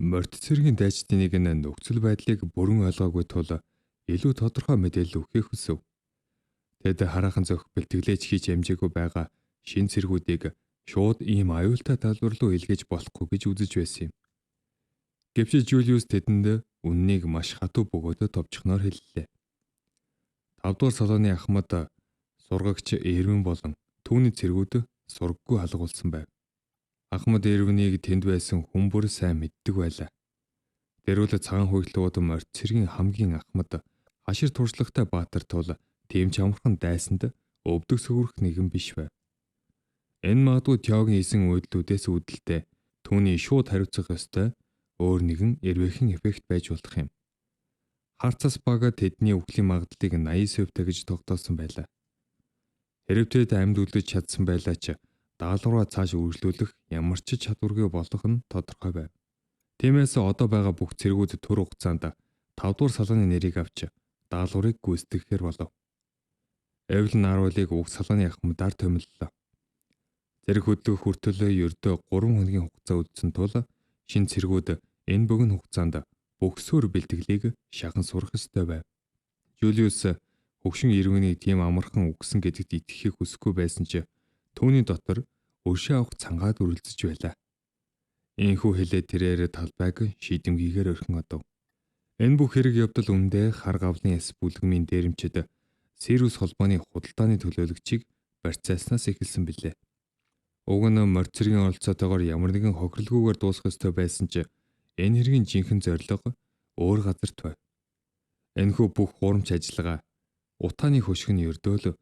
Морд цэргийн дайчдын нэг нь нөхцөл байдлыг бүрэн ойлгоогүй тул илүү тодорхой мэдээлэл өгөхийг хүсв. Тэд хараахан зөх бэлтгэлээч хийж амжаагүй байгаа шин цэргүүдийг шууд ийм аюултай талбар руу илгээж болохгүй гэж үзэж байсан юм. Гэвч Жулиус тэдэнд үннийг маш хатуу бөгөөдөд товчхоноор хэллээ. 5 дугаар салооны ахмад сургагч Эрвин болон түүний цэргүүд сургаггүй халгуулсан байв. Ахмад Эрвинийг тэнд байсан хүн бүр сайн мэддэг байлаа. Тэрүүл цагаан хуйтлууд морд цэргийн хамгийн ахмад хашир туршлагатай баатар тул тийм ч амархан дайсанд өвдөг сүгүрх нэгэн биш байв. Энэ магадгүй Тёгийн хийсэн үйлдэлүүдээс үүдэлтэй түүний шууд хариуцах ёстой өөр нэгэн эрвээхэн эффект байж болох юм. Харцас бага тэдний үхлийн магадлалыг 80% гэж тогтоосон байлаа. Хэрэв тэд амьд үлдэж чадсан байлаа ч даалгавраа цааш үргэлжлүүлэх ямар ч чадваргүй болох нь тодорхой байв. Тиймээс одоо байгаа бүх цэргүүд түр хугацаанд 5 дугаар салааны нэрийг авч даалгаврыг гүйцэтгэхээр болов. Эвлэн Наруулыг уг салааны ахмадаар томиллоо. Зэрэг хөдлөх хүртэл ердөө 3 хоногийн хугацаа үлдсэн тул шин цэргүүд энэ богино хугацаанд бүх суурь бэлтгэлийг шахан сурах ёстой байв. Жулиус хөгшин Эрвинийг тийм амархан үгсэн гэдэгт итгэхийг хүсэхгүй байсан ч түүний дотор өршөө авах цангаад үргэлжлэж байлаа. Ийхүү хэлээд тэрээр талбайг шийдэмгийгээр орхин одов. Энэ бүх хэрэг явдал үндэ хар гавлын яс бүлгмийн дээрэмчид Сирус холбооны худалдааны төлөөлөгчийг барьцааснаас эхэлсэн билээ. Уг нь морд цэргийн оролцоотойгоор ямар нэгэн хохирлгүйгээр дуусах ёстой байсан ч энэ хэргийн жинхэнэ зорилго өөр газарт байв. Энэхүү бүх хурамч ажиллагаа утааны хөшг нь ердөөл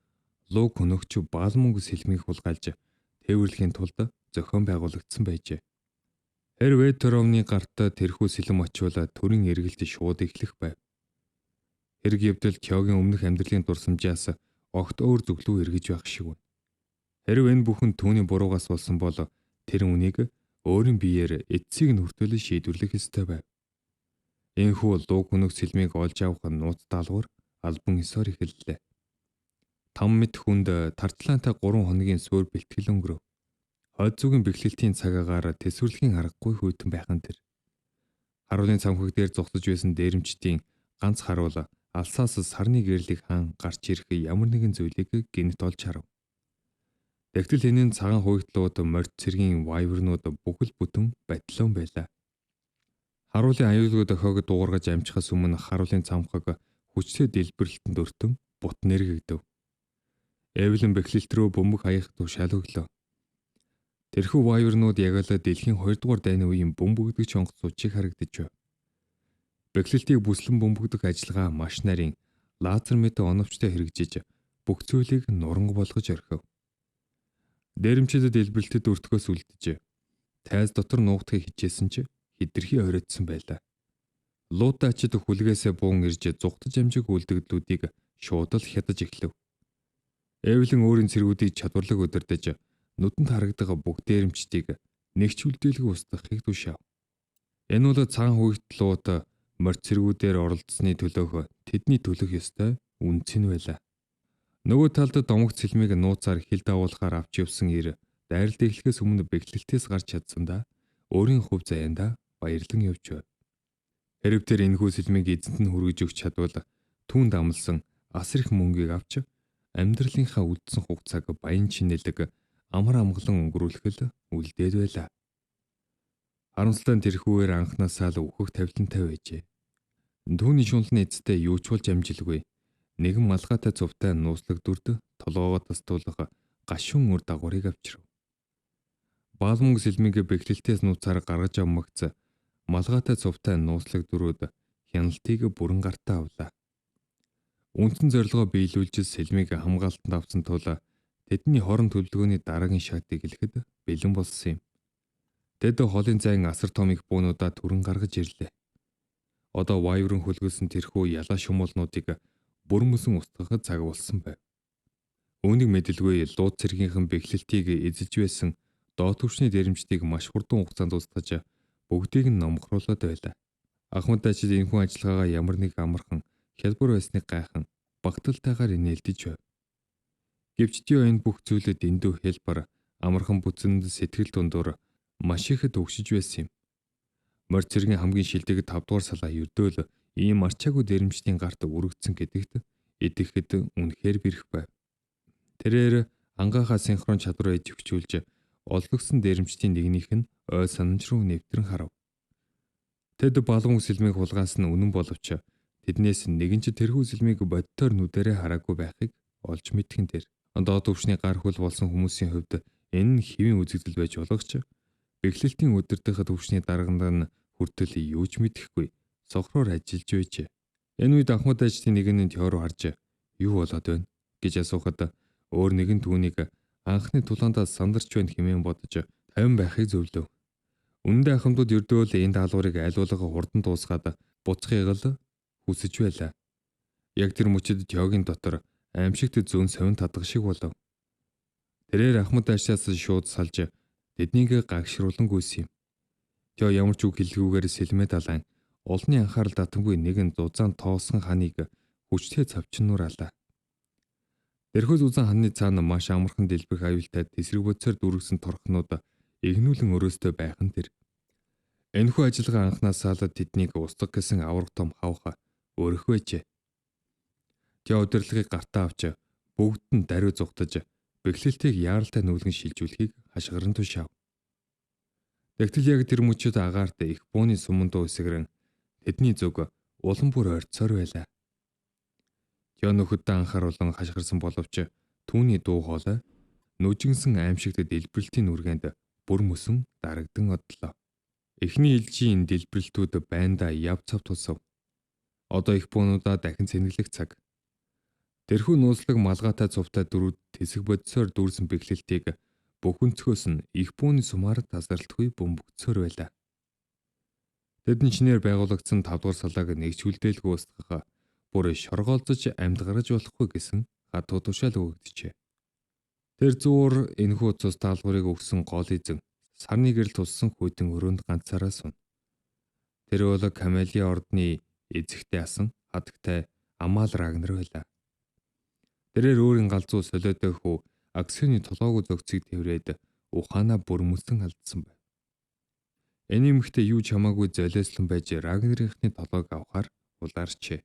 луг хөнөгч Баалмунг сэлмийг хулгайлж тээвэрлэхийн тулд зохион байгуулагдсан байжээ. Хэрвээ Торомны гарт тэрхүү сэлэм очивол төрийн эргэлт шууд эхлэх байв. Хэрэг явдал Тёгийн өмнөх амьдралын дурсамжаас огт өөр зөвлөө эргэж байх шиг байна. Хэрвээ энэ бүхэн түүний буруугаас болсон бол тэр үнийг өөрийн биеэр эцсийг нь хүртэл шийдвэрлэх ёстой байв. Энэхүү луг хөнөг сэлмийг олж авах нууц даалгавар албан ёсоор эхэллээ. 5 мэт хүнд тартлаантай 3 хоногийн суурь бэлтгэл өнгөрөв. Хойд зүгийн бэхлэлтийн цагаагаар тэсвэрлэхийн аргагүй хүйтэн байхан тэр. Харуулын цамхаг дээр зогсож байсан дээрэмчдийн ганц харуул алсаас сарны гэрлийг хаан гарч ирэх ямар нэгэн зүйлийг гинт олж харав. Тэгтэл энэ цагаан хуйтлууд морд цэргийн вайвернууд бүхэл бүтэн батлон байлаа. Харуулын аюулгүй дохиог дуугаргаж амжихаас өмнө харуулын цамхаг хүчтэй дэлбэрэлтэнд өртөн бут нэргэгдэв. Эвлэн бэхлэлт рүү бөмбөг хаяах тушаал өглөө. Тэрхүү вайвернууд яг л дэлхийн 2 дугаар дайны үеийн бөмбөгдөгч онгоц сучиг харагдаж байв. Бэхлэлтийг бүслэн бөмбөгдөх ажиллагаа маш нарийн лазер мэт оновчтой хэрэгжиж бүх зүйлийг нуранг болгож орхив. Дээрэмчид дэлбэрэлтэд өртгөөс үлдэж тайз дотор нуугдахыг хичээсэн ч хидэрхий оройтсон байлаа. Луудачид хүлгээсээ буун ирж зугтаж амжиг үлдэгдлүүдийг шууд л хядаж эхлэв. Эвлэн өөрийн цэргүүдийг чадварлаг удирдах нүдэнд харагдах бүх дээрэмчдийг нэгч үлдээлгүй устгахыг тушаав. Энэ бол цагаан хуйтлууд морд цэргүүдээр оролцсны төлөөх тэдний төлөх ёстой үнц нь байлаа. Нөгөө талд домогт сэлмийг нууцаар хил дагуулахаар авч явсан ир дайралт эхлэхээс өмнө бэхлэлтээс гарч чадсандаа өөрийн хувь заяанда баярлан явж байв. Хэрв тэр энэхүү сэлмийг эзэнт нь хүргэж өгч чадвал түүнд амлсан асар их мөнгийг авч амьдралынхаа үлдсэн хугацааг баян чинэлэг амар амгалан өнгөрүүлэх л үлдээд байлаа. Харамсалтай нь тэрхүүгээр анхнаасаа л өөхөх тавилантай байжээ. Түүний шунлын эцэстээ юу ч болж амжилгүй. Нэгэн малгайтай цувтай нууцлаг дүрд толгоогоо тастуулах гашуун үр дагаврыг авчирв. Баалмунг сэлмийг бэхлэлтээс нууцаар гаргаж авмагц малгайтай цувтай нууцлаг дүрүүд хяналтыг бүрэн гартаа авлаа. Үндсэн зорилгоо биелүүлж сэлмийг хамгаалтанд авсан тул тэдний хорон төлөвлөгөөний дараагийн шатыг хэлэхэд бэлэн болсон юм. Тэд холын зайн асар том их буунуудаа түрэн гаргаж ирлээ. Одоо вайврын хөлгөсөн тэрхүү ялаа шумуулнуудыг бүрмөсөн устгахад цаг болсон байв. Үүнийг мэдэлгүй лууд цэргийнхэн бэхлэлтийг эзэж байсан доод түвшний дээрэмчдийг маш хурдан хугацаанд устгаж бүгдийг нь номхруулад байлаа. Ахмад дайчид энэхүү ажиллагаагаа ямар нэг амархан хялбар байсныг гайхан багталтайгаар инээлдэж байв. Гэвч энэ бүх зүйлүүд дэндүү хялбар амархан бүцэнд сэтгэл дундуур маш их төгсөж байсан юм. Морь цэргийн хамгийн шилдэг 5 дугаар салаа ердөөл ийм арчаагүй дэрэмжтийн гарт үрэгдсэн гэдэгт итгэхэд үнэхээр бэрх байв. Тэрээр ангаахаа синхрон чадвараа идэвхжүүлж олгогдсон дэрэмжтийн нэгнийх нь ой санамж руу нэвтрэн харав. Тэд балган үсэлмийг хулгаас нь үнэн боловч тэднээс нэгэн ч тэрхүү үсэлмийг боддоор нүдэрээ хараагүй байхыг олж мэдхэн тэр. Доод өвчний гар хөл болсон хүмүүсийн хувьд энэ нь хэвийн үзэгдэл байж болох ч бэхлэлтийн өдөртөх өвчний дарганд нь хүртэл юу ч мэдэхгүй сохроор ажиллаж байжээ. Энэ үед анхмад ажтын нэг нь Тео руу харж юу болоод байна гэж асуухад өөр нэгэн түүнийг анхны тулаандаа сандарч байна хэмээн бодож 50 байхыг зөвлөв. Үнэндээ ахмадууд ердөөл энэ даалгаврыг айлуулга хурдан дуусгаад буцахыг л хүсэж байлаа. Яг тэр мөчөд Теогийн дотор аимшигт зүүн совин татах шиг болов. Тэрээр ахмад ашаас шууд салж тэднийг гагшруулан гүйсэн юм. Тео ямар ч үг хэллгүйгээр сэлмээ далайн олонний анхаарал татамгүй нэгэн зузаан тоосон ханыг хүчтэй цавчнуур алаа. Тэрхүү зузаан ханы цаана маш амархан дэлбэх аюултай тэсрэг бодисоор дүүргэсэн торхнууд игнүүлэн өрөөстэй байх нь тэр. Энэхүү ажиллагаа анхнаасаа л тэднийг устгах гэсэн авраг том хавх өрөх байжээ. Тео удирдлагыг гартаа авч бүгд нь даруй зугтаж бэхлэлтийг яаралтай нүүлгэн шилжүүлэхийг хашгиран тушаав. Тэгтэл яг тэр мөчөд агаарт их бууны суман дуу эсгэрэн тэдний зүг улам бүр ойрцоор байлаа. Тео нөхөддөө анхааруулан хашгирсан боловч түүний дуу хоолой нүжигнсэн аимшигт дэлбэрэлтийн үргэнд бүр мөсөн дарагдан одлоо. Эхний элжийн дэлбэрэлтүүд байндаа яв цав тусав. Одоо их буунуудаа дахин цэнгэлэх цаг. Тэрхүү нууцлаг малгайтай цувтай дөрүүд тэсэг бодисоор дүүрсэн бэхлэлтийг бүх өнцгөөс нь их бууны сумаар тасралтгүй бөмбөгцсөөр байлаа. Тэдэн чинээр байгуулагдсан 5 дугаар салааг нэгч хүлдээлгүй устгах бүр шоргоолзож амьд гаргаж болохгүй гэсэн хатуу тушаал өгөгдөжээ. Тэр зуур энэхүү цус даалгаврыг өгсөн гол эзэн сарны гэрэл туссан хүйтэн өрөөнд ганцаараа сун. Тэр бол Камелийн ордны эзэгтэй асан хадагтай Амаал Рагнар байлаа. Тэрээр өөрийн галзуу солиотой хүү Аксены толгоогүй зөгцийг тэврээд ухаанаа бүрмөсөн алдсан байв. Энэ эмэгтэй юу ч хамаагүй золиослон байж Рагнарынхны толгойг авахар улаарчээ.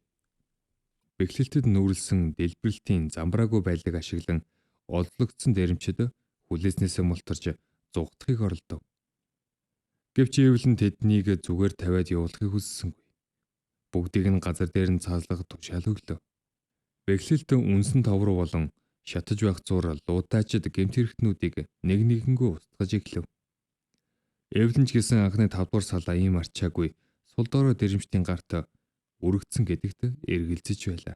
Бэхлэлтэд нүүрлсэн дэлбэрэлтийн замбраагүй байлыг ашиглан олдлогдсон дэрэмчид хүлээснээсээ мултарч зугтахыг оролдов. Гэвч эвлэн тэднийг зүгээр тавиад явуулахыг хүссэнгүй. Бүгдийг нь газар дээр нь цааслах тушаал өглөө. Бэхлэлт үнсэн товруу болон шатаж байх зур луудаачид гэмт хэрэгтнүүдийг нэг нэгэнгөө устгаж эхлэв. Эвлэн ч гэсэн анхны 5 дугаар салаа ийм арчаагүй сул доороо дэрэмжтийн гарт үрэгдсэн гэдэгт эргэлзэж байлаа.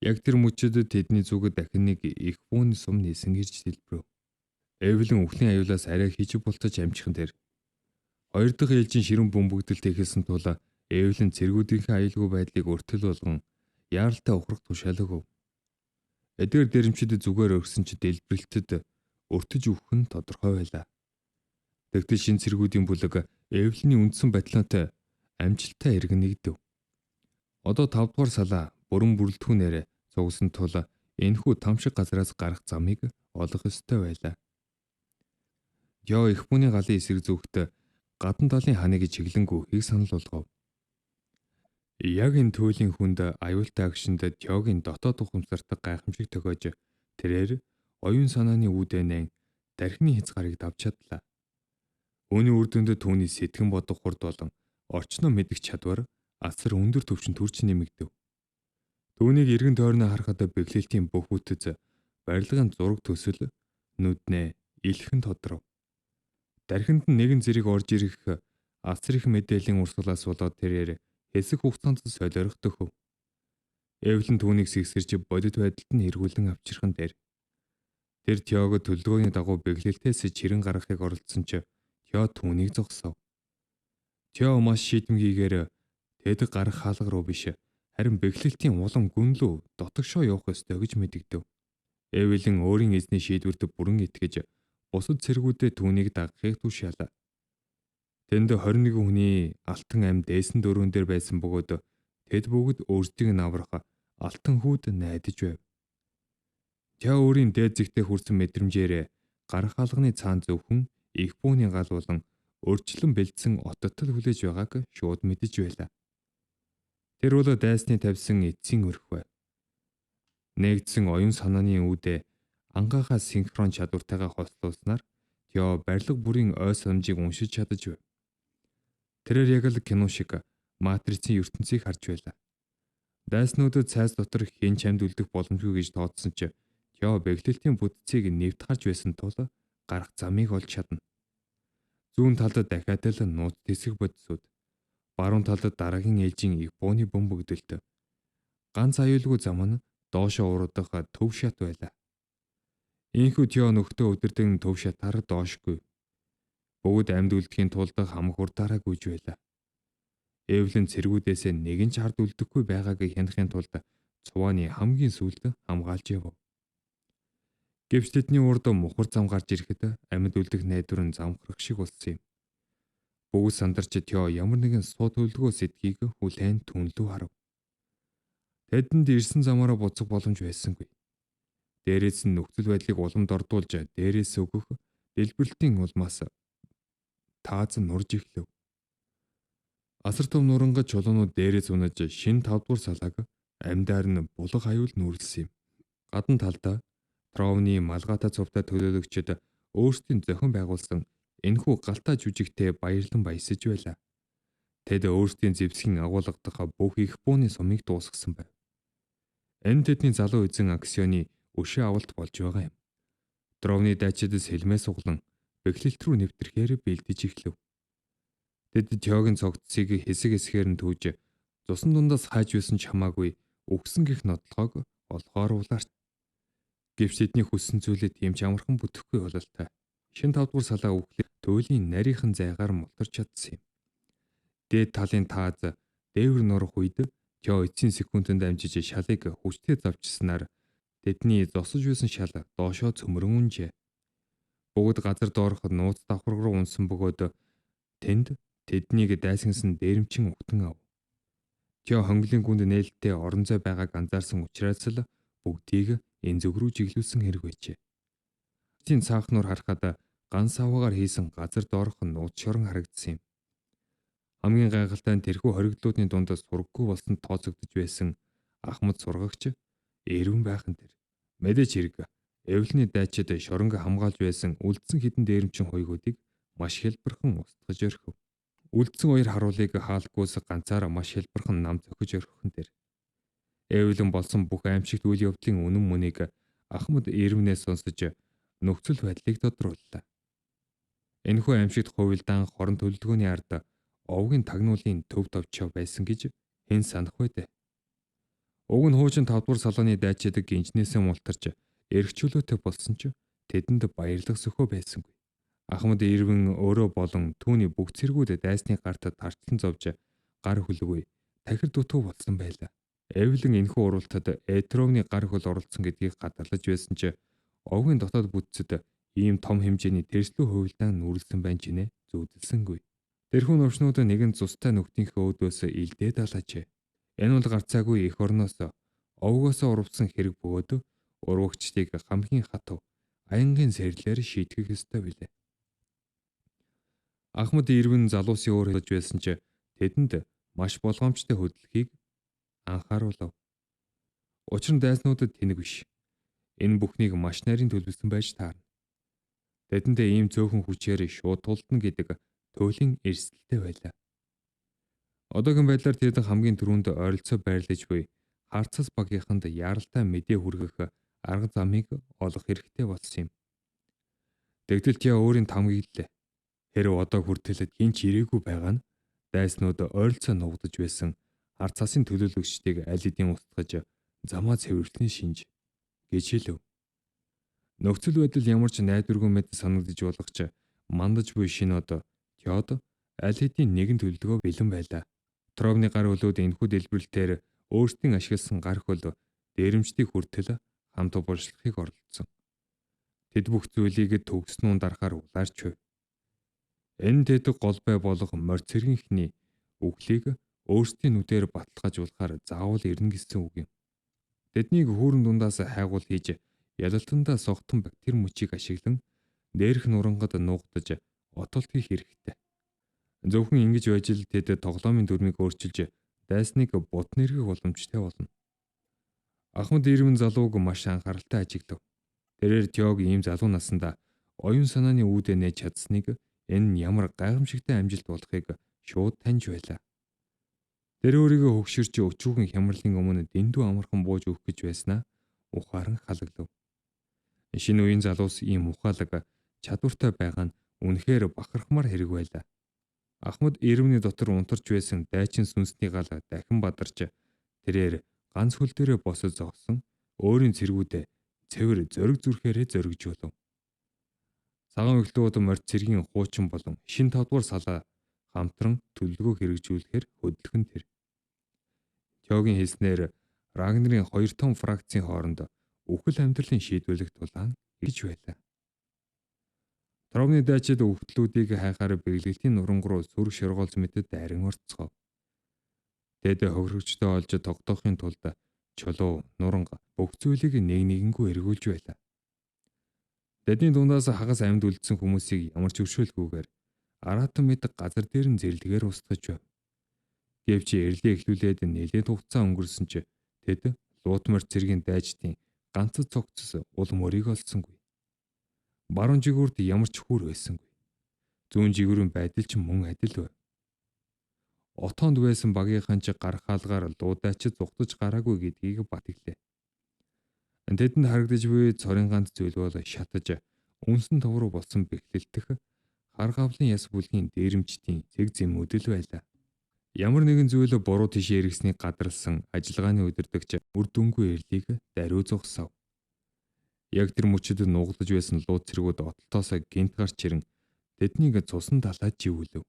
Яг тэр мөчөд тэдний зүгд дахин нэг их бууны сум нисэн ирж дэлбэрэв. Эвлэн үхлийн аюулаас арай хижиг бултаж амжихан тэр. Хоёр дахь ээлжийн ширэн бөмбөгдөлт хийсэн тул Эвлэн цэргүүдийнхээ аюулгүй байдлыг өртөл болгон яаралтай ухрах тушаал өгөв. Эдгээр дэрэмчид зүгээр өргсөн ч дэлбэрэлтэд өртөж өгөх нь тодорхой байлаа. Тэгтэл шин цэргүүдийн бүлэг Эвлэний үндсэн батальонтой амжилттай эргэн нэгдэв. Одоо 5 дугаар салаа бүрэн бүрэлдэхүүнээр цугсан тул энэхүү тамшиг газраас гарах замыг олох ёстой байлаа. Тео их бууны галын эсрэг зүгт гадна талын ханыг чиглэнгүйхийг санал болгов. Яг энэ туйлын хүнд аюултай агшинд Теогийн дотоод ухамсарт гайхамшиг тохиож тэрээр оюун санааны үүдэнэн дархины хязгаарыг давж чадлаа. Үүний үр дүнд түүний сэтгэн бодох хурд болон орчноо мэдэх чадвар асар өндөр түвшинд хүрч нэмэгдэв. Түүнийг эргэн тойрноо харахад бэхлэлтийн бүх бүтэц барилгын зураг төсөл нүднээ илхэн тодров. Дархинд нь нэгэн зэрэг орж ирэх асар их мэдээллийн урсгалаас болоод тэрээр хэсэг хугацаанд солиорох төхөв. Эвлэн түүнийг сэгсэрч бодит байдалд нь эргүүлэн авчирхан дээр. Тэр Теог төлөвлөгөөний дагуу бэхлэлтээс чирэн гаргахыг оролдсон ч Тео түүнийг зогсов. Тео маш шийдэмгийгээр тэд гарах хаалга руу биш харин бэхлэлтийн улам гүн лүү дотогшоо явах ёстой гэж мэдэгдэв. Эвлэн өөрийн эзний шийдвэрт бүрэн итгэж бусад цэргүүдэд түүнийг дагахыг тушаалаа. Тэнд 21 хүний алтан ам дээсэн дөрүүн дээр байсан бөгөөд тэд бүгд өөрсдийг нь аврах алтан хүүд найдаж байв. Тео өөрийн дээд зэгтээ хүрсэн мэдрэмжээр гарах хаалганы цаан зөвхөн их бууны гал болон өөрчлөн бэлдсэн ототол хүлээж байгааг шууд мэдэж байлаа. Тэр бол дайсны тавьсан эцсийн өрх байв. Нэгдсэн оюун санааны үүдээ ангахаа синхрон чадвартайгаа хослуулснаар Тео барилга бүрийн ой санамжийг уншиж чадаж байв. Тэрээр яг л кино шиг матрицын ертөнцийг харж байлаа. Дайснуудад цайз дотор хэн чамд үлдэх боломжгүй гэж тооцсон ч Тео бэглэлтийн бүтцийг нэвт харж байсан тул гарах замыг олж чадна. Зүүн талд дахиад л нууц тэсэх бодисууд, баруун талд дараагийн ээлжийн их бууны бөмбөгдөлт. Ганц аюулгүй зам нь доошоо уруудах төв шат байлаа. Ийхүү Тео нөхдөө өдөрдөн төв шатаар доошгүй. Бүгд амьд үлдэхийн тулд хамаг хурдаараа гүйж байлаа. Эвлэн цэргүүдээс нэг нь ч ард үлдэхгүй байгааг хянахын тулд цувааны хамгийн сүүлд хамгаалж яв. Гэвч тэдний урд мухар зам гарч ирэхэд амьд үлдэх найдвар нь замхрах шиг болсон юм. Бүгд сандарч Тео ямар нэгэн суу төлөвлөгөө сэдгийг хүлээн түнлүү харав. Тэдэнд ирсэн замаараа буцах боломж байсангүй. Дээрээс нь нөхцөл байдлыг уламд ордуулж дээрээс өгөх дэлбэрэлтийн улмаас тааз нурж эхлэв. Асар том нурангад чулуунууд дээрээс унаж шин 5 дугаар салааг амьдаар нь булах аюул нүүрлсэн юм. Гадна талдаа Тровны малгайтай цувтай төлөөлөгчд өөрсдийн зохион байгуулсан энэхүү галтаа жүжигтэй баярлан баясаж байлаа. Тэд өөрсдийн зэвсгийн агуулгадах бүх их бууны сумыг дуусгасан байв. Энэ тэдний залуу эзэн Аксионы өшөө авалт болж байгаа юм. Тровны дайчид сэлмээ суглан бэглэлт рүү нэвтрэхээр бэлдэж эхлэв. Тэд Теогийн цогцсыг хэсэг хэсгээр нь түүж цусан дундаас хайж байсан ч хамаагүй өгсөн гих нотлохоог олохоор улаарч. Гэвч тэдний хүссэн зүйлээ тийм ч амархан бүтэхгүй бололтой. Шин 5 дугаар салаа өвхлөө туйлын нарийнхан зайгаар мултарч чадсан юм. Дээд талын тааз дээвэр нурах үед Тео эцсийн секундэд амжиж шалыг хүчтэй завчснаар тэдний зосож байсан шал доошоо цөмрөн унжээ. Бүгд газар доорх нууц давхар руу унсан бөгөөд тэнд тэднийг дайсагнасан дээрэмчин угтан ав. Тео хонглын гүнд нээлттэй орон зай байгааг анзаарсан учраас л бүгдийг энэ зүг рүү чиглүүлсэн хэрэг байжээ. Тийм цаахнуур харахад ганц аваагаар хийсэн газар доорх нууц шорон харагдсан юм. Хамгийн гайхалтай нь тэрхүү хоригдлуудын дунд сургаггүй болсон тооцогдож байсан ахмад сургагч эрвэн байхан тэр. Мэдээж хэрэг эвлэний дайчид шоронг хамгаалж байсан үлдсэн хідэн дээрэмчин хойгуудыг маш хялбархан устгаж орхив. Үлдсэн хоёр харуулыг хаалггүйс ганцаараа маш хялбархан нам зохиж орхихон тэр. Эвлэн болсон бүх аимшигт үйл явдлын үнэн мөнийг ахмад эрвнээс сонсож нөхцөл байдлыг тодрууллаа. Энэхүү аимшигт хувилдаан хорон төлөвлөгөөний ард овгийн тагнуулын төв товчоо байсан гэж хэн санах вэ? Уг нь хуучин 5 дугаар салааны дайчид гинжнээсээ мултарч эрх чөлөөтэй болсон ч тэдэнд баярлах сөхөө байсангүй. Ахмад эрвэн өөрөө болон түүний бүх цэргүүд дайсны гарт тарчлан зовж гар хөлгүй тахир дутуу болсон байлаа. Эвлэн энэхүү уралдад Этровны гар хөл оролцсон гэдгийг гадарлаж байсан ч овгийн дотоод бүтцэд ийм том хэмжээний тэрслүү хувилдаан нүүрлсэн байна ч нэ зүүдэлсэнгүй. Тэрхүү новшнууд нэгэн цустай нүхтийнхээ өөдөөс илдээд алаажээ. Энэ бол гарцаагүй эх орноос овгоосоо урвсан хэрэг бөгөөд урвагчдыг хамгийн хатав аянгийн сэрлээр шийтгэх ёстой билээ. Ахмад эрвэн залуусын өөр хэлж байсан ч тэдэнд маш болгоомжтой хөдөлгөөийг анхааруулав. Учир нь дайснуудад тэнэг биш. Энэ бүхнийг маш нарийн төлөвлөсөн байж таарна. Тэдэндээ ийм цөөхөн хүчээр шууд тулдна гэдэг туйлын эрсдэлтэй байлаа. Одоогийн байдлаар тэд хамгийн түрүүнд ойролцоо байрлаж буй харцас багийнханд яаралтай мэдээ хүргэх арга замыг олох хэрэгтэй болсон юм. Тэгтэл Тео өөрийн тамгийллээ. Хэрв одоо хүртэл хинч ирээгүй байгаа нь дайснууд ойролцоо нугдаж байсан хар цасын төлөөлөгчдийг аль хэдийн устгаж замаа цэвэрлэхний шинж гэж хэлв. Нөхцөл байдал ямар ч найдваргүй мэт санагдаж болох ч мандаж буй шинэ одоо Теод аль хэдийн нэгэн төлөвлөгөө бэлэн байлаа. Тровны гар хөлүүд энэхүү дэлбэрэлтээр өөрсдийн ашигласан гар хөл дээрэмчдийг хүртэл хамт булшлахыг оролдсон. Тэд бүх зүйлийг төгснүүн дарахаар улаарч байв. Энэ тэд гол бай болох морь цэргийнхний үхлийг өөрсдийн нүдээр баталгаажуулахаар заавал ирнэ гэсэн үг юм. Тэднийг хүүрэн дундаас хайгуул хийж ялалтандаа согтон бактери мөчийг ашиглан дээрх нурангад нуугдаж отолт хийх хэрэгтэй. Зөвхөн ингэж байж л тэд тоглоомын дүрмийг өөрчилж дайсныг бут нэргэх боломжтой болно. Ахмад ирмэн залууг маш анхааралтай ажиглав. Тэрээр Тёг ийм залуу наснда оюун санааны үүдэ нээж чадсныг энэ нь ямар гайхамшигтай амжилт болохыг шууд таньж байлаа. Тэр өөрийгөө хөгшөрч өчүүхэн хямралын өмнө дэндүү амархан бууж өгөх гэж байснаа ухаан халаглав. Шинэ үеийн залуус ийм ухаалаг чадвартай байгаа нь үнэхээр бахархмаар хэрэг байлаа. Ахмад ирмэний дотор унтарч байсан дайчин сүнсний гал дахин бадарч тэрээр ганц хөл дээрээ босож зогсон өөрийн цэргүүдээ цэвэр зориг зүрхээрээ зоригжуулав. Цагаан өглөөд морд цэргийн хуучин болон шин 5 дугаар салаа хамтран төлөвлөгөө хэрэгжүүлэхээр хөдөлгөн тэр. Тёгийн хэлснээр Рагнарын 2 том фракцийн хооронд үхэл амьдралын шийдвэрлэх тулаан гэж байлаа. Тровны дайчид үхтлүүдийг хайхаар бэглэлтийн нурангу руу сүрэг шоргоолж мэтэд дайран орцгов. Тэд хохирогчтой олж тогтоохын тулд чулуу, нуранга бүх зүйлийг нэг нэгэнгүй эргүүлж байлаа. Тэдний дундаас хагас амьд үлдсэн хүмүүсийг ямар ч өршөөлгүйгээр аратан мэд газар дээр нь зэрлэгээр устгаж байв. Гэвч эрлээ эхлүүлээд нэлээд хугацаа өнгөрсөн ч тэд луутмар цэргийн дайчдын ганц цогцос ул мөрийг олсонгүй. Баруун жигүүрт ямар ч хүр байсангүй. Зүүн жигүүрийн байдал ч мөн адил байв. Отоонд байсан багийнхан ч гар хаалгаар луудайчид зугтаж гараагүй гэдгийг батглээ. Тэдэнд харагдаж буй цорын ганц зүйл бол шатаж үнсэн тов руу болсон бэхлэлтэх хар гавлын яс бүлгийн дээрэмчдийн зэг зэмүүдэл байлаа. Ямар нэгэн зүйл буруу тишээ эргэснийг гадарлсан ажиллагааны удирдагч үр дүнгүй эрлийг даруй зогсов. Яг тэр мөчөд нугалж байсан лууд цэргүүд отолтоос гинт гарч ирэн тэднийг цусан талаад живүүлв.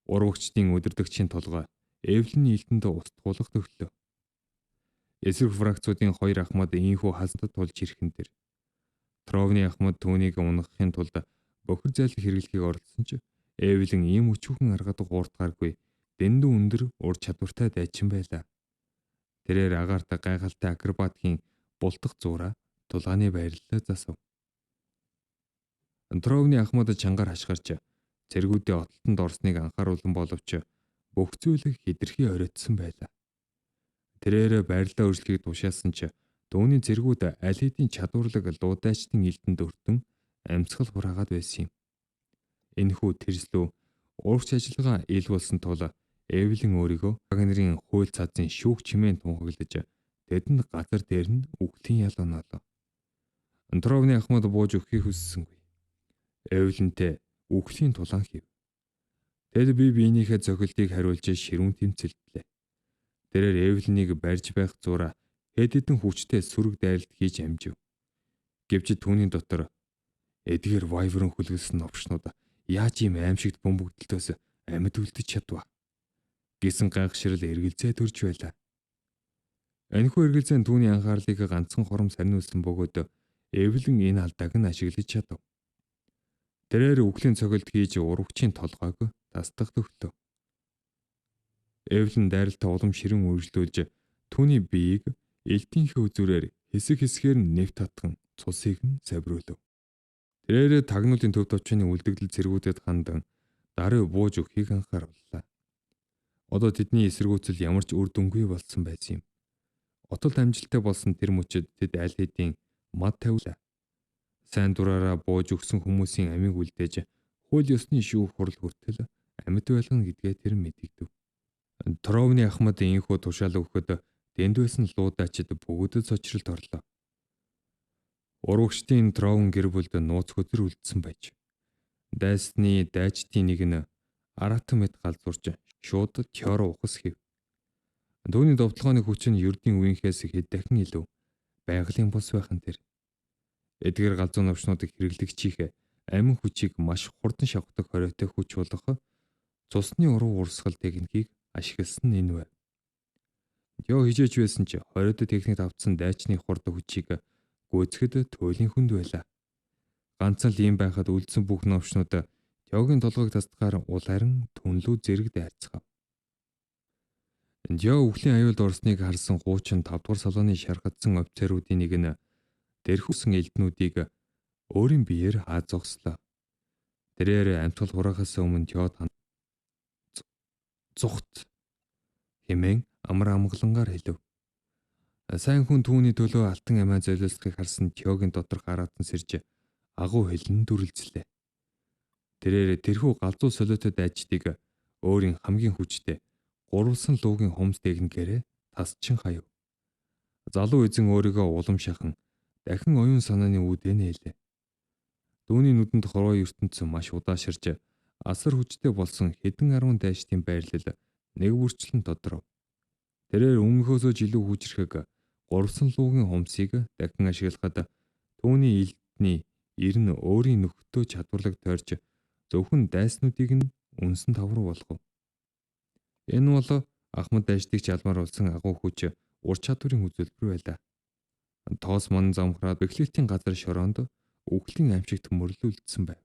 Урвагчдын удирдагчийн толгой Эвлиний илтэнд устгуулах төглөө. Эсрэг фракцуудын 2 ахмад ийхүү хазантад тулж ирэхэн тэр. Тровны ахмад түүнийг унахын тулд бохир зайлх хэрэглэхийг оролдсон ч Эвлин ийм өчүүхэн аргад хуурдгааргүй дэндүү өндөр ур чадвартай дайчин байлаа. Тэрээр агаарт гайхалтай акробатгийн бултах зураа тулгааны байрлалаа засав. Тровны ахмад чангаар хашгирч цэргүүдээ отолтонд орсныг анхааруулсан боловч бүх зүйл хэтэрхий оройтсон байлаа. Тэрээр байрлалаа өршлөхийг тушаасан ч дөөний цэргүүд аль хэдийн чадварлаг луудайчдын илтэнд өртөн амьсгал хураагаад байсан юм. Энэхүү тэрслүү урагш ажиллагаа ил болсон тул Эвлин өөрийгөө Рагнарын хууль цаазын шүүх чимээн тунхаглаж тэдэнд газар дээр нь үхлийн ял оноолоо. Тровны ахмад бууж өгөхийг хүссэнгүй. Эвлинтэй үхлийн тулаан хийв. Тэд бие биенийхээ цохилтыг хариулж ширүүн тэмцэлтлээ. Тэрээр Эвлинийг барьж байх зураа хэд хэдэн хүчтэй сүрэг дайралт хийж амжив. Гэвч түүний дотор эдгээр вайверн хүлгэлсэн новшнууд яаж ийм аимшигт бөмбөгдөлтөөс амьд үлдэж чадваа гэсэн гайхширал эргэлзээ төрж байлаа. Энэхүү эргэлзээ түүний анхаарлыг ганцхан хором сарниулсан бөгөөд Эвлин энэ алдааг нь ашиглаж чадав. Тэрээр үхлийн цогилт хийж урагчийн толгойг тасдах төглөө. Эвлин дайралтаа улам ширэн үргэлжлүүлж түүний биеийг элтийнхээ үзүүрээр хэсэг хэсгээр нь нэвт татган цусыг нь сабриулв. Тэрээр тагнуулын төв товчны үлдэгдэл цэргүүдэд хандан даруй бууж өгөхийг анхаарууллаа. Одоо тэдний эсэргүүцэл ямар ч үр дүнгүй болсон байсан юм. Отолд амжилттай болсон тэр мөчөд тэд аль хэдийн мад тавилаа. Сайн дураараа бууж өгсөн хүмүүсийн амийг үлдээж хууль ёсны шүүх хурал хүртэл амьд байлгана гэдгээ тэр мэдэгдэв. Тровны ахмад ийхүү тушаал өгөхөд дэнд байсан луудайчид бүгд цочролд орлоо. Урагчдын Тровн гэр бүлд нууц хөдөр үлдсэн байж. Дайсны дайчдын нэг нь аратан мэд галзуурч шууд Тёро ухас хийв. Түүний довтлооны хүч нь ердийн үеийнхээс хэд дахин илүү байгалийн бус байхан тэр. Эдгээр галзуу новшнуудыг хэрэглэгчийн амин хүчийг маш хурдан шавхдаг хориотой хүч болох цусны уруу урсгал техникийг ашигласан нь энэ байв. Тё хижээж байсан ч хориотой техникт автсан дайчны хурд хүчийг гүйцэхэд туйлын хүнд байлаа. Ганцхан л ийм байхад үлдсэн бүх новшнууд Тёгийн толгойг тасдгаар улаарн түнлүү зэрэг дайрцгаав. Тё үхлийн аюулд орсныг харсан хуучин 5 дугаар салууны шаргадсан офицеруудын нэг нь дэрхүүсэн элднүүдийг өөрийн биеэр хааж зогслоо. Тэрээр амьтгал хураахаас өмнө Тёд Зугт хэмээн амар амгалангаар хэлв. Сайн хүн түүний төлөө алтан амиа золиослохыг харсан Теогийн доторх аратан сэрж агуу хэлэн дүрлцлээ. Тэрээр тэрхүү галзуу солиотой дайчдыг өөрийн хамгийн хүчтэй гурвалсан луугийн хумс техникээрээ тасчин хаяв. Залуу эзэн өөрийгөө улам шахан дахин оюун санааны үүдээ нээлээ. Түүний нүдэнд хорвоо ертөнцийн маш удааширж асар хүчтэй болсон хэдэн 10 дайчдын байрлал нэг бүрчлэн тодров. Тэрээр өмнөхөөсөө илүү хүчрхэг гурвсан луугийн хумсыг дахин ашиглахад түүний элдний ер нь өөрийн нөхөдөө чадварлаг тойрч зөвхөн дайснуудыг нь үнсэн тавруу болгов. Энэ бол Ахмад дайчдыг чалмаар болсон агуу хүч ур чадварын үзүүлбэр байлаа. Тоос ман замхраад бэхлэлтийн газар шороонд үхлийн амьсагт мөрлүүлдсэн байв.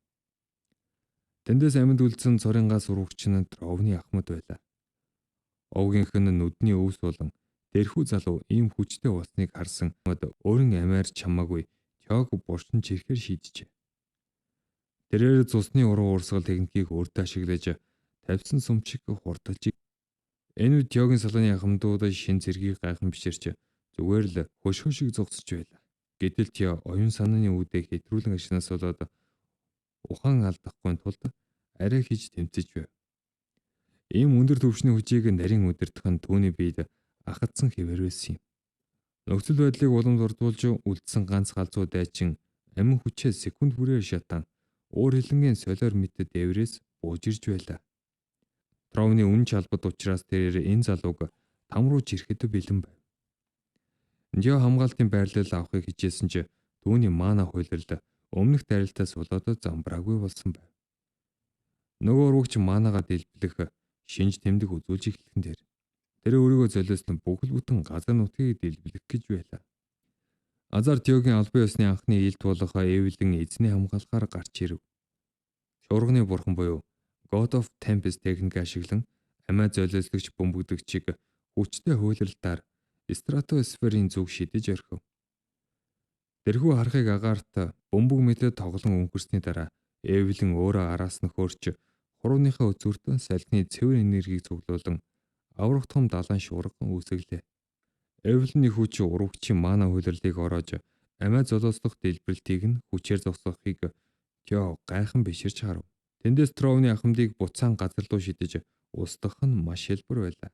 Тэндээс амьд үлдсэн цорынгаас урагч нь Тровны Ахмад байлаа. Овгийнх нь нүдний өвс болон тэрхүү залуу ийм хүчтэй болсныг харсан өөрийн амиар чамаагүй Теог буршин чирхээр шийджээ. Тэрээр цусны уруу урсгал техникийг өөртөө ашиглаж тавьсан сумчиг хурдалж энэ үед Теогийн салааны ахмадууд шин цэргийг гайхан биширч зүгээр л хөшөө шиг зогсож байлаа. Гэтэл Тео оюун санааны үүдээ хэтрүүлэн ашигланаас болоод ухаан алдахгүй тулд арай хийж тэмцэж байв. Ийм өндөр түвшний хүчийг нарийн удирдах нь түүний биед ахадсан хэвээр байсан юм. Нөхцөл байдлыг уламжлуулж үлдсэн ганц галзуу дайчин амин хүчээ секунд бүрээр шатан уур хилэнгийн солиор мэт дээврээс бууж ирж байлаа. Тровны үн чалбад учраас тэрээр энэ залууг там руу чирэхэд бэлэн байв. Тео хамгаалтын байрлал авахыг хичээсэн ч түүний маана хуйлрал өмнөх дарилтаас болоод замбраагүй болсон байв. Нөгөө урагч маанагаа дэлбэлэх шинж тэмдэг үзүүлж эхлэхэн дээр тэр өөрийгөө золиослон бүхэл бүтэн газар нутгийг дэлбэлэх гэж байлаа. Азар Теогийн албан ёсны анхны илт болох Эвлэн эзний хамгаалахаар гарч ирэв. Шуурганы бурхан буюу God of Tempest техник ашиглан амиа золиослогч бөмбөгдөгчийг хүчтэй хуйлралтаар стратосферийн зүг шидэж орхив. Тэрхүү харахыг агаарт бөмбөг мэт тоглон өнгөрсний дараа Эвлэн өөрөө араас нь хөөрч хурууныхаа үзүүрт салхины цэвэр энергийг цуглуулan аврах том далайн шуурга үүсгэлээ. Эвлэний хүч урагчийн маана хуйлралыг ороож амиа золиослох дэлбэрэлтийг нь хүчээр зогсоохыг Тео гайхан биширч харав. Тэндээс Тровны ахмадыг буцаан газар руу шидэж устгах нь маш хэлбэр байлаа.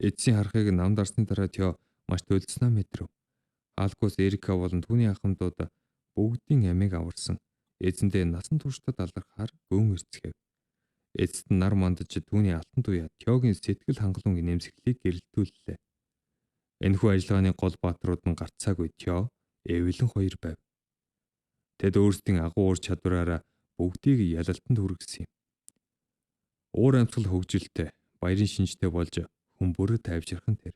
Эцсийн харахыг намд арсны дараа Тео маш төлдснөө мэдрэв. Алкус Эрика болон түүний ахмадууд бүгдийн амийг аварсан. Эзэндээ насан туршдад алархаар гүн эрцгээв. Эцэст нь нар мандаж түүний алтан туяа Теогийн сэтгэл хангалуун нэмсгэлийг гэрэлтүүллээ. Энэхүү ажиллагааны гол бааtruуд нь гарцаагүй Тео, Эвлэн хоёр байв. Тэд өөрсдийн агуу ур чадвараараа бүгдийг ялалтанд хүргэсэн юм. Уур амьсгал хөгжилтэй, баярын шинжтэй болж хүмүүрэ тайвширхан тэр.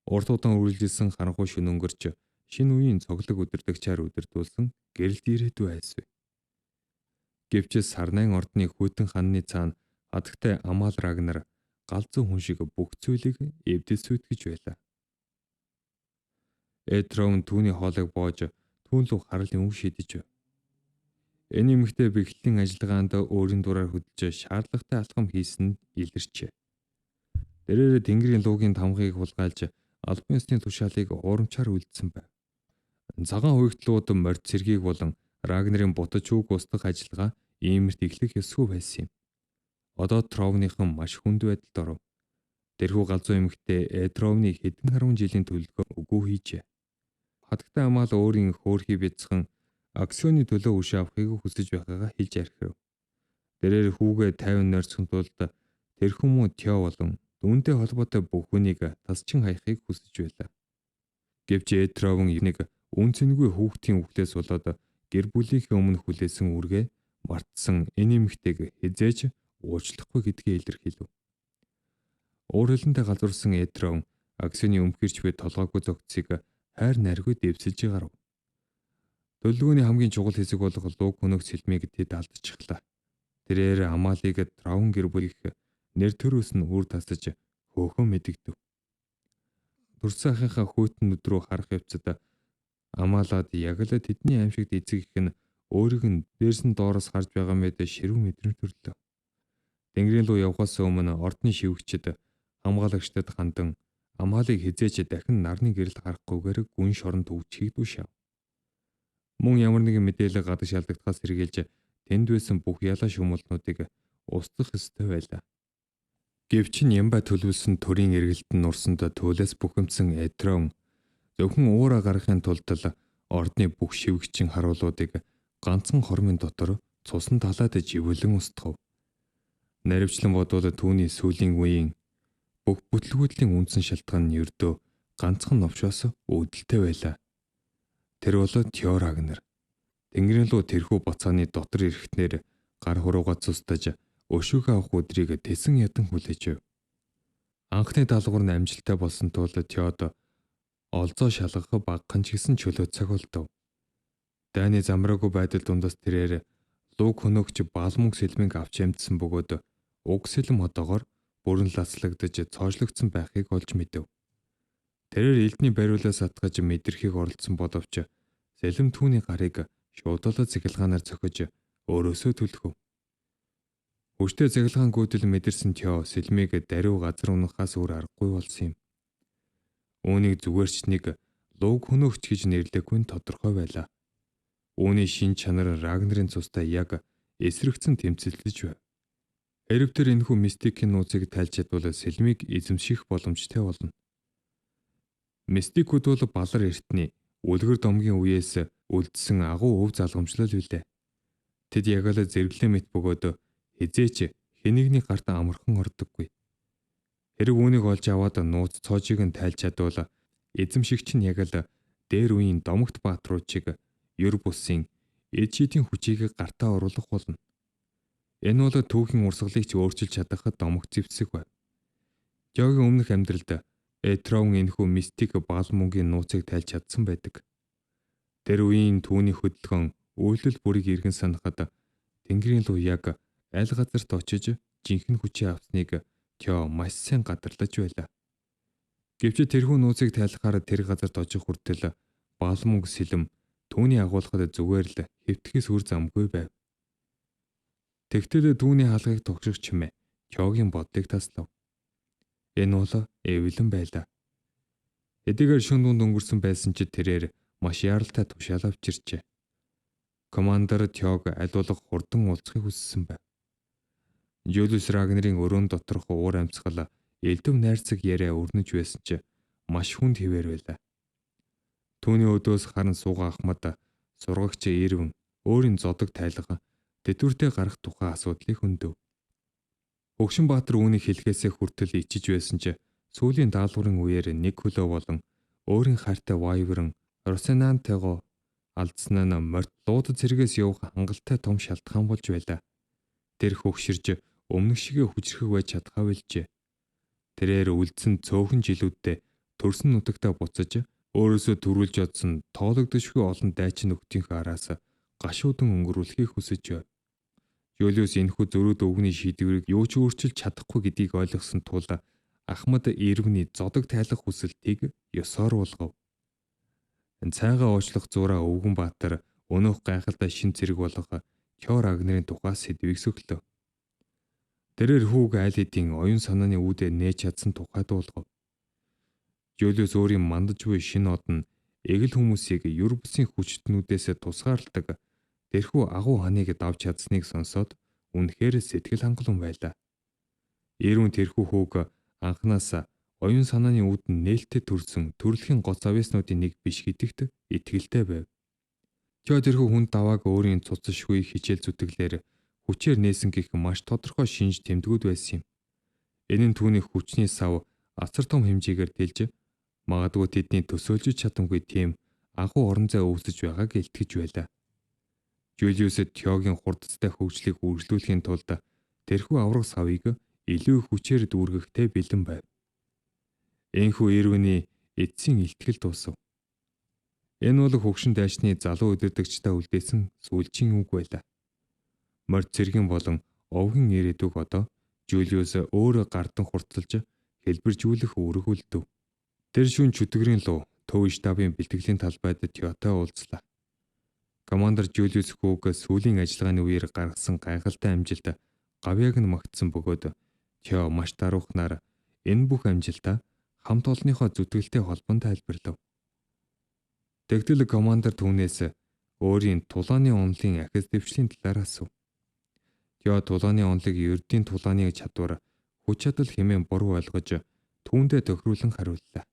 Урт удаан үргэлжилсэн харанхуй шөнө өнгөрч шинэ үеийн цоглог удирдагчаар удирдуулсан гэрэлт ирээдүй айсв. Гэвч Сарнайн ордны хүйтэн ханны цаана хатагтай Амал Рагнар галзуу хүн шиг бүх зүйлийг эвдэс сүйтгэж байлаа. Этрон түүний хоолойг боож түүн рүү харалтын үг шидэж байв. Энэ эмэгтэй бэхлэлийн ажиллагаанд өөрийн дураар хөдөлж шаардлагатай алхам хийсэн нь илэрчээ. Тэрээр тэнгэрийн луугийн тамгыг хулгайлж албан ёсны тушаалыг уурамчаар үлдсэн байв. Цагаан хуйгтлууд морд цэргийг болон Рагнарын бутаж үг устгах ажиллагаа иймэрт эхлэх ёсгүй байсан юм. Одоо Тровныхан маш хүнд байдалд оров. Тэрхүү галзуу эмэгтэй Тровны хэдэн 10 жилийн төлөвлөгөө үгүй хийжээ. Хатагтай Амаал өөрийн хөөрхий бяцхан акционы төлөө үш авахыг хүсэж байгаагаа хэлж архив. Тэрээр хүүгээ 50 нойрсохын тулд тэр хүмүүс Тео болон түүнтэй холбоотой бүх хүнийг тасчин хаяхыг хүсэж байлаа. Гэвч Тровн нэг үн цэнгүй хүүхдийн үхлээс болоод гэр бүлийнхээ өмнө хүлээсэн үргээ мартсан энэ эмэгтэйг хизээж уучлахгүй гэдгээ илэрхийлв. Уур хилэнтэй галзуурсан Трон акцины өмхөрч буй толгойгүй зогцыг хайр найргүй дэвсэлж гарав. Төлөвлөгөөний хамгийн чухал хэсэг болох луг хөнөөх сэлмийг тэд алдчихлаа. Тэрээр Амалыг Траун гэр бүлийнх нэр төрөөс нь үр тасаж хөөхөн мэдэгдэв. Төрсөн ахынхаа хүйтэн нүд рүү харах явцад Амалаад яг л тэдний аимшигт эцэг их нь өөрийг нь дээрс нь доороос харж байгаа мэт ширүүн мэдрэмж төрлөө. Тэнгэрийн луу явхаас өмнө ордны шивгчид хамгаалагчдад хандан Амхаалыг хизээч дахин нарны гэрэлд гарахгүйгээр гүн шорон төвчхийг дүүшав. Мөн ямар нэгэн мэдээлэл гадагш алдагдахаас сэргийлж тэнд байсан бүх ялаа шумуулнуудыг устгах ёстой байлаа. Гэвч Нямба төлөвлөсөн төрийн эргэлтэн нурсанд төлөөс бухимдсан Этрон зөвхөн уураа гаргахын тулд л ордны бүх шивгчийн харуулуудыг ганцхан хормын дотор цусан талаад живүүлэн устгав. Наривчлан бодвол түүний сүүлийн үеийн бүх бүтлгүүдлийн үндсэн шалтгаан нь ердөө ганцхан новшоос үүдэлтэй байлаа. Тэр бол Тёр Рагнар. Тэнгэрийн луу тэрхүү боцааны дотор ирэхнэр гар хуруугаа цустаж өшөөгөө авах өдрийг тэсэн ядан хүлээжв. Анхны даалгавар нь амжилттай болсон тул Тёд олзоо шалгах багхан ч гэсэн чөлөө цаг болдов. Дайны замраагүй байдал дундаас тэрээр луг хөнөөгч Балмунг сэлмийг авч амьдсан бөгөөд уг сэлэм одоогоор бүрэн лацлагдаж цоожлогдсон байхыг олж мэдэв. Тэрээр элдний бариулаас атгаж мэдрэхийг оролдсон боловч сэлэм түүний гарыг шуудалаа цэглэгаанаар цохиж өөрөөсөө түлхэв. Хүчтэй цэглэгаангүйтэл мэдэрсэн Тё сэлмийг даруй газар унахаас өөр аргагүй болсон юм. Үүнийг зүгээр ч нэг луг хөнөөгч гэж нэрлэхгүй нь тодорхой байлаа. Үүний шин чанар Рагнарын цустай яг эсрэгцэн тэмцэлдэж байв. Хэрв тэр энэхүү мистикийн нууцыг тайлж чадвал сэлмийг эзэмших боломжтой болно. Мистикүүд бол балар эртний үлгэр домгийн үеэс үлдсэн агуу өв залгамжлал билээ. Тэд яг л зэрэглээ мэт бөгөөд хизээч хэнийгний гарт амархан ордоггүй. Хэрэг үүнийг олж аваад нууц цоожийг нь тайлж чадвал эзэмшигч нь яг л дээр үеийн домогт баатруудчиг ёр бусын эд шидийн хүчийг гартаа оруулах болно. Энэ бол түүхийн урсгалыг ч өөрчилж чадах домогт зэвсэг байв. Тёгийн өмнөх амьдралд Этрон энэхүү мистик Балмунгийн нууцыг тайлж чадсан байдаг. Тэр үеийн түүний хөдөлгөөн үйлдэл бүрийг иргэн санахад Тэнгэрийн луу яг аль газарт очиж жинхэнэ хүчээ авсныг Тё маш сайн гадарлаж байлаа. Гэвч тэрхүү нууцыг тайлахаар тэр газарт очих хүртэл Балмунг сэлэм түүний агуулгад зүгээр л хэвтгэхээс үр замгүй байв. Тэгтэл түүний хаалгыг тогших чимээ Тёгийн бодлыг таслав. Энэ бол эвлэн байлаа. Эдгээр шөнө дунд өнгөрсөн байсан ч тэрээр маш яралтай тушаал авчирчээ. Командор Тёг аль болох хурдан уулзахыг хүссэн байв. Жюлиус Рагнарын өрөөнд доторх уур амьсгал элдв найрцаг яриа өрнөж байсан ч маш хүнд хэвээр байлаа. Түүний өдөөс харан суугаа ахмад сургагч Ирвэн өөрийн зодог тайлга тэтгэвртэй гарах тухай асуудлыг хөндөв. Хөгшин Баатар үүнийг хэлхээсээ хүртэл ичиж байсан ч сүүлийн даалгаврын үеэр нэг хөлөө болон өөрийн хайртай Вайверн Росенантего алдсан нь морд лууд зэрэгээс явах хангалттай том шалтгаан болж байлаа. Тэр хөгширж өмнөх шигээ хүчрэх байж чадхаа билжээ. Тэрээр үлдсэн цөөхөн жилүүддээ төрсөн нутагтаа буцаж өөрөөсөө төрүүлж одсон тоологдошгүй олон дайчин нөхдийнхөө араас гашуудан өнгөрүүлэхийг хүсэж байв. Жюлиус энэхүү зөрүүд өвгний шийдвэрийг юу ч өөрчилж чадахгүй гэдгийг ойлгосон тул Ахмад Ирвний зодог тайлах хүсэлтийг ёсоор болгов. Цайгаа уучлах зураа өвгөн Баатар өнөөх гайхалтай шин цэрэг болох Тё Рагнарын тухай сэдвийг сөглөв. Тэрээр хүүг айл хэдийн оюун санааны үүдээ нээж чадсан тухай дуулгав. Жюлиус өөрийн мандаж буй шинэ од нь эгэл хүмүүсийг ёр бусын хүчтнүүдээс тусгаарладаг тэрхүү агуу ханыг давж чадсныг сонсоод үнэхээр сэтгэл хангалуун байлаа. Ирвэн тэрхүү хүүг анханаас оюун санааны үүд нь нээлттэй төрсэн төрөлхийн гоц авьяаснуудын нэг биш гэдэгт итгэлтэй байв. Тё тэрхүү хүнд давааг өөрийн цуцшгүй хичээл зүтгэлээр хүчээр нээсэн гэх маш тодорхой шинж тэмдгүүд байсан юм. Энэ нь түүний хүчний сав асар том хэмжээгээр дэлж магадгүй тэдний төсөөлж чадамгүй тийм агуу орон зай үүсэж байгааг илтгэж байлаа. Жюлиус Тёгийн хурдтай хөгжлийг үргэлжлүүлэхийн тулд тэрхүү авраг савыг илүү их хүчээр дүүргэхтэй бэлэн байв. Энэхүү Ирвэний эцсийн илтгэл дуусав. Энэ бол хөгшин дайчны залуу удирдагчдаа үлдээсэн сүүлчийн үг байлаа. Морд цэргийн болон овгийн ирээдүг одоо Жюлиус өөрөө гардан хурцлж хэлбэржүүлэх үүрэг үлдэв. Тэр шүүн чөтгөрийн луу төв штабын бэлтгэлийн талбайд Тётой уулзлаа. Командор Жюлиус хүүг сүүлийн ажиллагааны үеэр гаргасан гайхалтай амжилт Гавьяаг нь магтсан бөгөөд Тео маш даруйхнаар энэ бүх амжилтаа хамт олонныхоо зүтгэлтэй холбоон тайлбарлав. Тэгтэл командир түүнээс өөрийн тулааны онолын ахиц дэвшлийн талаар асуув. Тео тулааны онолыг ердийн тулааны чадвар хүч чадал хэмээн буруу ойлгож түүндээ тохируулан хариуллаа.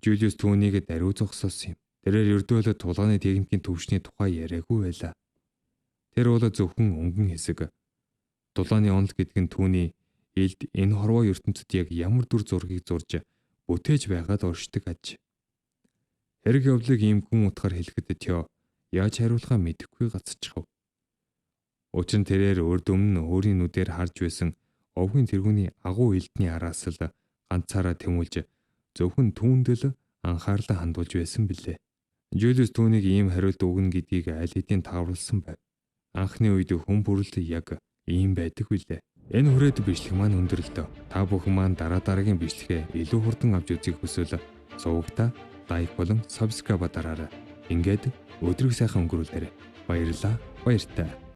Жулиус түүнийг даруй зогсоосон юм. Тэрээр ердөөлө тулааны техникийн төвшний тухай яриаггүй байлаа. Тэр бол зөвхөн өнгөн хэсэг. Тулааны онол гэдэг нь түүний элд энэ хорвоо ертөнцид яг ямар дүр зургийг зурж бүтээж байгаад оршдог аж. Хэрэг явдлыг ийм гүн утгаар хэлэхэд Тео яаж хариулахаа мэдэхгүй гацчихав. Учир нь тэрээр урд өмнө өөрийн нүдээр харж байсан овгийн тэргүүний агуу элдний араас л ганцаараа тэмүүлж зөвхөн түүнд л анхаарлаа хандуулж байсан билээ. Жулиус түүнийг ийм хариулт өгнө гэдгийг аль хэдийн тааварлсан байв. Анхны үед хүн бүрэлд яг ийм байдаг билээ. Энэ хүрээд бичлэг маань өндөрлөө. Та бүхэн маань дараагийн бичлэгээ илүү хурдан авч үзэх хүсвэл сувагтаа лайк болон subscribe дараарай. Ингээд өдрийг сайхан өнгөрүүлээрэй. Баярлалаа. Баяртай.